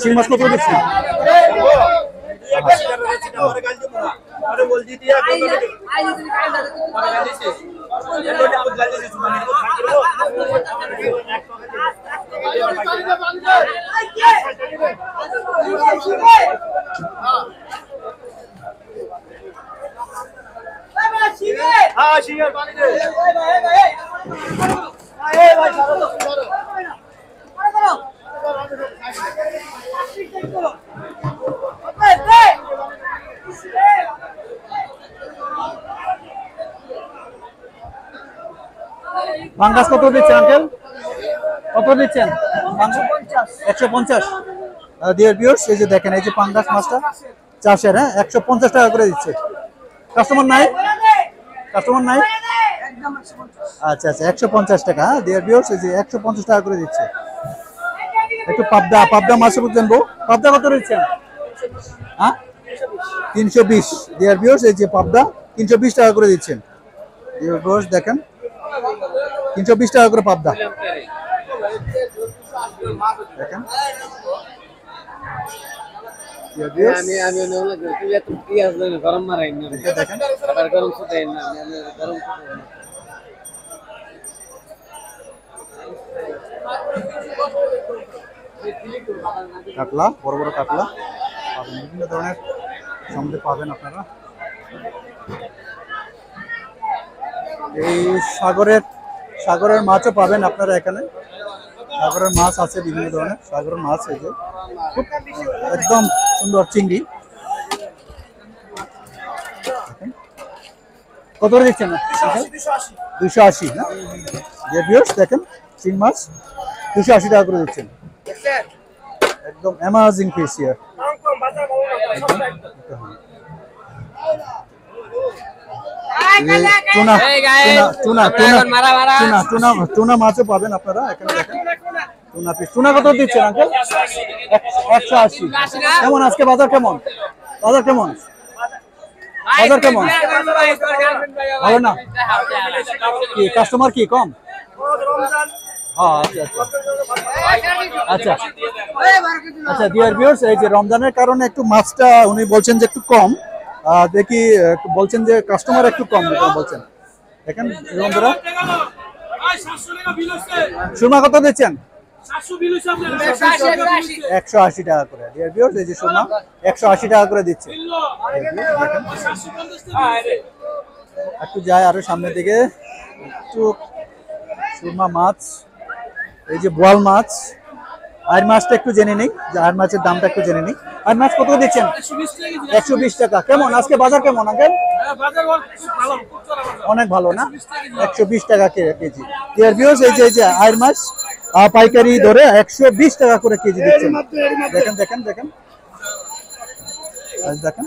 শিং মাছ কত দিচ্ছি? পাঙ্গাস কত দিচ্ছেন আঙ্কেল? কত দিচ্ছেন? 150। ডিয়ার ভিউয়ার্স, এই যে দেখেন, এই যে পাঙ্গাস মাছটা চাষের, হ্যাঁ, 150 টাকা করে দিচ্ছে। কাস্টমার নাই? কাস্টমার নাই? আচ্ছা আচ্ছা, 150 টাকা। হ্যাঁ ডিয়ার ভিউয়ার্স, এই যে 150 টাকা করে দিচ্ছে। একটু পাবদা মাছের জানবো, পাবদা কত দিচ্ছেন? হ্যাঁ 320। ডিয়ার ভিউয়ার্স, এই যে পাবদা 320 টাকা করে দিচ্ছেন। ডিয়ার ভিউয়ার্স দেখেন, 320 টাকা করে পাবদা দেখেন। কাতলা, বড় বড় কাতলা পাবেন, বিভিন্ন ধরনের সামনে পাবেন আপনারা। এই সাগরের মাছও পাবেন আপনারা এখানে। সাগরের মাছ আছে, বিভিন্ন ধরনের সাগরের মাছ। এই যে খুব একদম সুন্দর চিংড়ি। কত করে দিচ্ছেন? 280 না? দেখেন, চিং মাছ 280 টাকা করে দিচ্ছেন। একদম অ্যামাজিং ফিশ হিয়ার। টুনা মাছও পাবেন আপনারা এখানে। দেখেন টুনা পিস। টুনা কত দিচ্ছেন আঙ্কেল? 180। কেমন আজকে বাজার? কেমন বাজার? কেমন বাজার? কেমন? ভালো না? কি কাস্টমার কি কম? আচ্ছা আচ্ছা ডিয়ার ভিউয়ার্স, এই যে রমজানের কারণে একটু মাছটা উনি বলছেন যে একটু কম। দেখি বলছেন যে কাস্টমার একটু কম বলছেন। দেখেন বন্ধুরা, সুরমা কত দিচ্ছেন? 180 টাকা করে। ডিয়ার ভিউয়ার্স, এই যে সুরমা 180 টাকা করে দিচ্ছে। একটু যায় আরো সামনের দিকে, একটু সুরমা মাছ, এই যে বোয়াল মাছ, আর মাছটা একটু জেনে নিই, যে আর মাছের দামটা একটু জেনে নিই। আর মাছ কত দিচ্ছেন? 120 টাকা। কেমন আজকে বাজার? কেমন আঙ্কেল? অনেক ভালো না? 120 টাকা কেজি। ডিয়ার ভিউয়ার্স, এই যে আর মাছ পাইকারি ধরে 120 টাকা করে কেজি দিচ্ছেন। দেখেন দেখেন দেখেন দেখেন।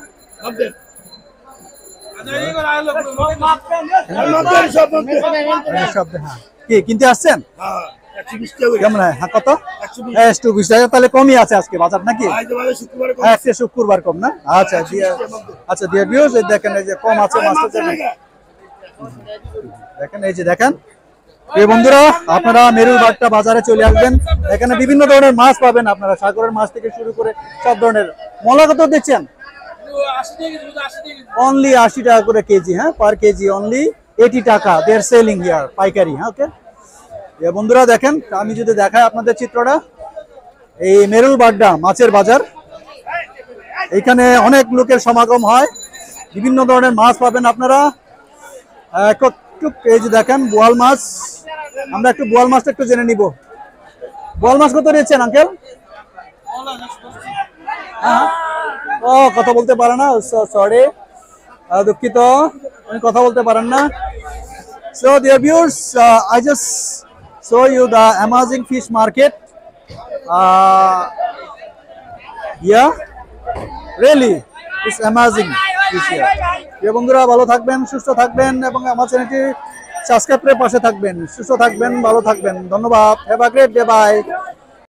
কি কিনতে আসছেন? কেমন? হ্যাঁ কত? 120 টাকা। তাহলে কমই আছে আজকে বাজার নাকি? আজকে শুক্রবার কম না? আচ্ছা আচ্ছা ডিয়ার ভিউয়ার্স, দেখেন এই যে কম আছে মাছটা। দেখেন এই যে দেখেন এই বন্ধুরা, আপনারা মেরুলবাট্টা বাজারে চলে আসবেন। এখানে বিভিন্ন ধরনের মাছ পাবেন আপনারা, সাগরের মাছ থেকে শুরু করে সব ধরনের। মলা কত দিচ্ছেন? অনলি 80 টাকা করে কেজি, হ্যাঁ, পার কেজি অনলি 80 টাকা দে আর সেলিং হিয়ার, পাইকারি। হ্যাঁ, ওকে বন্ধুরা দেখেন, আমি যদি দেখাই আপনাদের চিত্রটা, এই মেরুল বাড্ডা মাছের বাজার, এখানে অনেক লোকের সমাগম হয়, বিভিন্ন ধরনের মাছ পাবেন আপনারা। একটু এই যে দেখেন বোয়াল মাছ, আমরা একটু বোয়াল মাছটা একটু জেনে নিব। বোয়াল মাছ কত নিচ্ছেন আঙ্কেল? ও কথা বলতে পারে না, সরি, দুঃখিত, উনি কথা বলতে পারেন না। So dear viewers, I just show you the amazing fish market. Yeah, really, it's amazing this year. প্রিয় বন্ধুরা ভালো থাকবেন, সুস্থ থাকবেন এবং আমার চ্যানেলটি সাবস্ক্রাইব করে পাশে থাকবেন। সুস্থ থাকবেন, ভালো থাকবেন, ধন্যবাদ। Have a great day, by.